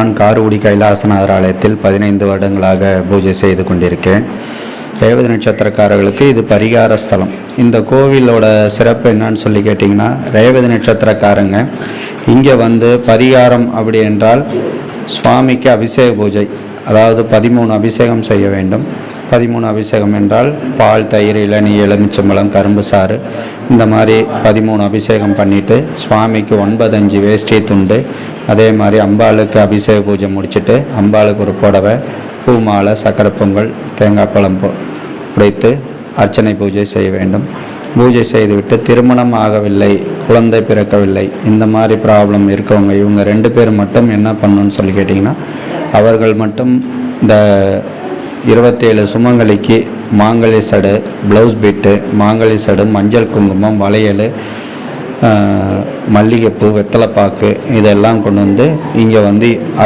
நான் காரக்குடி கைலாசநாதர் ஆலயத்தில் 15 வருடங்களாக பூஜை செய்து கொண்டிருக்கிறேன். ரேவதி நட்சத்திரக்காரர்களுக்கு இது பரிகார ஸ்தலம். இந்த கோவிலோட சிறப்பு என்னன்னு சொல்லி கேட்டிங்கன்னா, ரேவதி நட்சத்திரக்காரங்க இங்கே வந்து பரிகாரம் அப்படி என்றால் சுவாமிக்கு அபிஷேக பூஜை, அதாவது 13 அபிஷேகம் செய்ய வேண்டும். 13 அபிஷேகம் என்றால் பால், தயிர், இளநீ, எலுமிச்சம்பழம், கரும்பு சாறு, இந்த மாதிரி 13 அபிஷேகம் பண்ணிவிட்டு சுவாமிக்கு 9 5 வேஷ்டி துண்டு, அதே மாதிரி அம்பாளுக்கு அபிஷேக பூஜை முடிச்சுட்டு அம்பாளுக்கு ஒரு புடவை, பூ மாலை, சக்கரை பொங்கல், தேங்காய் பழம் உடைத்து அர்ச்சனை பூஜை செய்ய வேண்டும். பூஜை செய்துவிட்டு திருமணம் ஆகவில்லை, குழந்தை பிறக்கவில்லை, இந்த மாதிரி ப்ராப்ளம் இருக்கவங்க இவங்க 2 பேர் மட்டும் என்ன பண்ணணும்னு சொல்லி கேட்டிங்கன்னா, அவர்கள் மட்டும் இந்த 27 சுமங்கலிக்கு மாங்கல்ய சடு, ப்ளவுஸ் பிட்டு, மாங்கல்ய சடு, மஞ்சள் குங்குமம், வளையல், மல்லிகைப்பூ, வெத்தலைப்பாக்கு இதெல்லாம் கொண்டு வந்து இங்கே வந்து அது